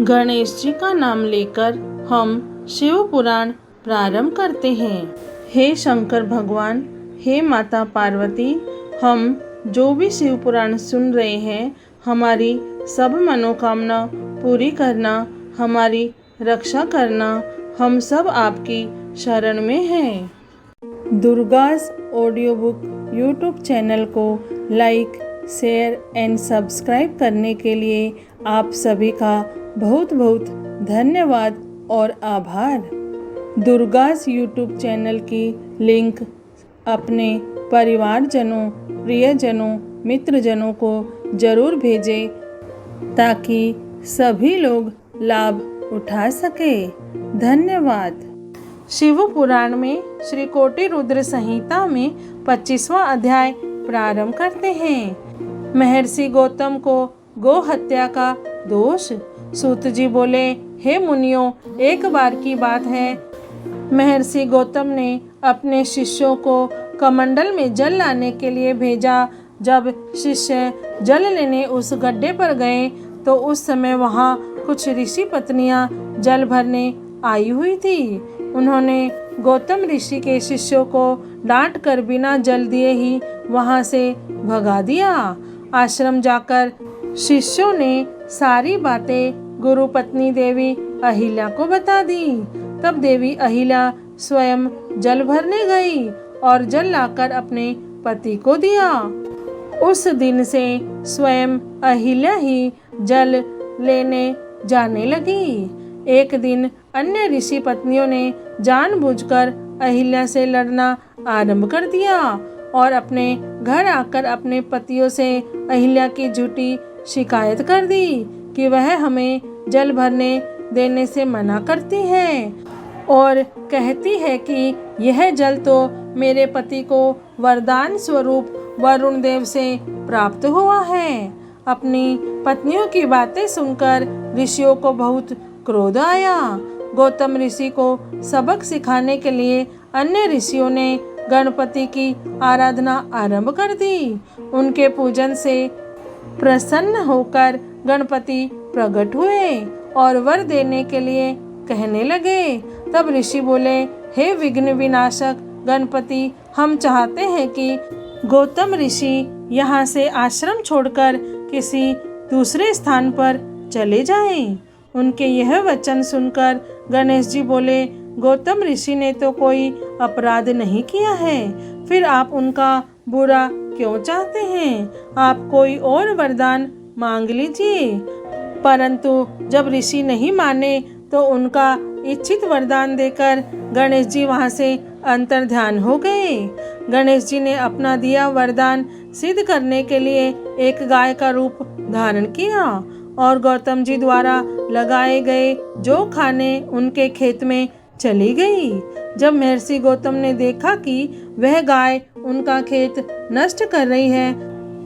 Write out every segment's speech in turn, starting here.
गणेश जी का नाम लेकर हम शिव पुराण प्रारंभ करते हैं। हे शंकर भगवान, हे माता पार्वती, हम जो भी शिव पुराण सुन रहे हैं, हमारी सब मनोकामना पूरी करना, हमारी रक्षा करना, हम सब आपकी शरण में हैं। दुर्गास ऑडियो बुक यूट्यूब चैनल को लाइक, शेयर एंड सब्सक्राइब करने के लिए आप सभी का बहुत बहुत धन्यवाद और आभार। दुर्गास यूट्यूब चैनल की लिंक अपने परिवारजनों, प्रियजनों, मित्रजनों को ज़रूर भेजें ताकि सभी लोग लाभ उठा सके। धन्यवाद। शिव पुराण में श्री कोटि रुद्र संहिता में 25वां अध्याय प्रारंभ करते हैं। महर्षि गौतम को गो हत्या का दोष। सूत जी बोले, हे मुनियों, एक बार की बात है, महर्षि गौतम ने अपने शिष्यों को कमंडल में जल लाने के लिए भेजा। जब शिष्य जल लेने उस गड्ढे पर गए तो उस समय वहाँ कुछ ऋषि पत्नियां जल भरने आई हुई थी। उन्होंने गौतम ऋषि के शिष्यों को डांट कर बिना जल दिए ही वहाँ से भगा दिया। आश्रम जाकर शिष्यों ने सारी बातें गुरु पत्नी देवी अहिल्या को बता दी। तब देवी अहिल्या स्वयं जल भरने गई और जल लाकर अपने पति को दिया। उस दिन से स्वयं अहिल्या ही जल लेने जाने लगी। एक दिन अन्य ऋषि पत्नियों ने जानबूझकर अहिल्या से लड़ना आरंभ कर दिया और अपने घर आकर अपने पतियों से अहिल्या की झूठी शिकायत कर दी कि वह हमें जल भरने देने से मना करती है और कहती है कि यह जल तो मेरे पति को वरदान स्वरूप वरुण देव से प्राप्त हुआ है। अपनी पत्नियों की बातें सुनकर ऋषियों को बहुत क्रोध आया। गौतम ऋषि को सबक सिखाने के लिए अन्य ऋषियों ने गणपति की आराधना आरंभ कर दी। उनके पूजन से प्रसन्न होकर गणपति प्रकट हुए और वर देने के लिए कहने लगे। तब ऋषि बोले, हे विघ्न विनाशक गणपति, हम चाहते हैं कि गौतम ऋषि यहाँ से आश्रम छोड़कर किसी दूसरे स्थान पर चले जाएं। उनके यह वचन सुनकर गणेश जी बोले, गौतम ऋषि ने तो कोई अपराध नहीं किया है, फिर आप उनका बुरा क्यों चाहते हैं? आप कोई और वरदान मांग लीजिए। परंतु जब ऋषि नहीं माने तो उनका इच्छित वरदान देकर गणेश जी वहाँ से अंतर्ध्यान हो गए। गणेश जी ने अपना दिया वरदान सिद्ध करने के लिए एक गाय का रूप धारण किया और गौतम जी द्वारा लगाए गए जो खाने उनके खेत में चली गई। जब महर्षि गौतम ने देखा कि वह गाय उनका खेत नष्ट कर रही है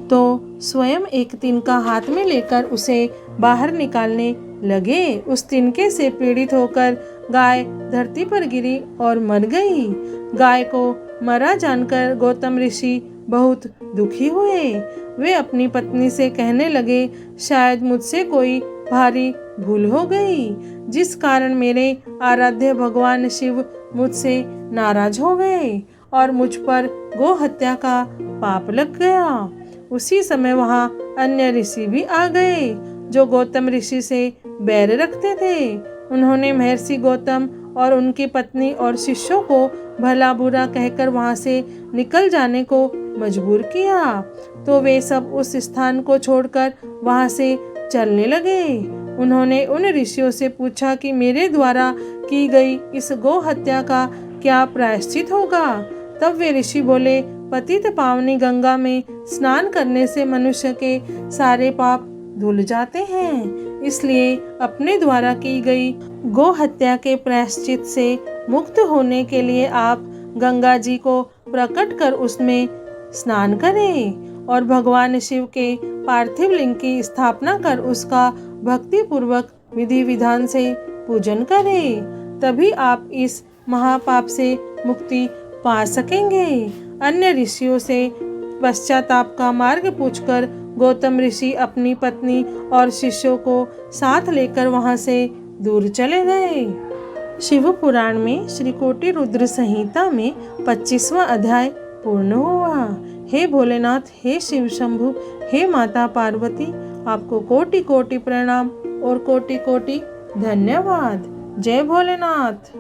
तो स्वयं एक तिनका हाथ में लेकर उसे बाहर निकालने लगे। उस तिनके से पीड़ित होकर गाय धरती पर गिरी और मर गई। गाय को मरा जानकर गौतम ऋषि बहुत दुखी हुए। वे अपनी पत्नी से कहने लगे, शायद मुझसे कोई भारी भूल हो गई, जिस कारण मेरे आराध्य भगवान शिव मुझसे नाराज हो गए और मुझ पर गो हत्या का पाप लग गया। उसी समय वहाँ अन्य ऋषि भी आ गए जो गौतम ऋषि से बैर रखते थे। उन्होंने महर्षि गौतम और उनकी पत्नी और शिष्यों को भला बुरा कहकर वहाँ से निकल जाने को मजबूर किया। तो वे सब उस स्थान को छोड़कर वहाँ से चलने लगे। उन्होंने उन ऋषियों से पूछा कि मेरे द्वारा की गई इस गो हत्या का क्या प्रायश्चित होगा? तब वे ऋषि बोले, पतित पावनी गंगा में स्नान करने से मनुष्य के सारे पाप धुल जाते हैं, इसलिए अपने द्वारा की गई गो हत्या के प्रायश्चित से मुक्त होने के लिए आप गंगा जी को प्रकट कर उसमें स्नान करें और भगवान शिव के पार्थिव लिंग की स्थापना कर उसका भक्ति पूर्वक विधि विधान से पूजन करें। तभी आप इस महापाप से मुक्ति पा सकेंगे। अन्य ऋषियों से पश्चाताप का मार्ग पूछकर गौतम ऋषि अपनी पत्नी और शिष्यों को साथ लेकर वहां से दूर चले गए। शिव पुराण में श्री कोटि रुद्र संहिता में 25वां अध्याय पूर्ण हुआ। हे भोलेनाथ, हे शिव शंभु, हे माता पार्वती, आपको कोटि कोटि प्रणाम और कोटि कोटि धन्यवाद। जय भोलेनाथ।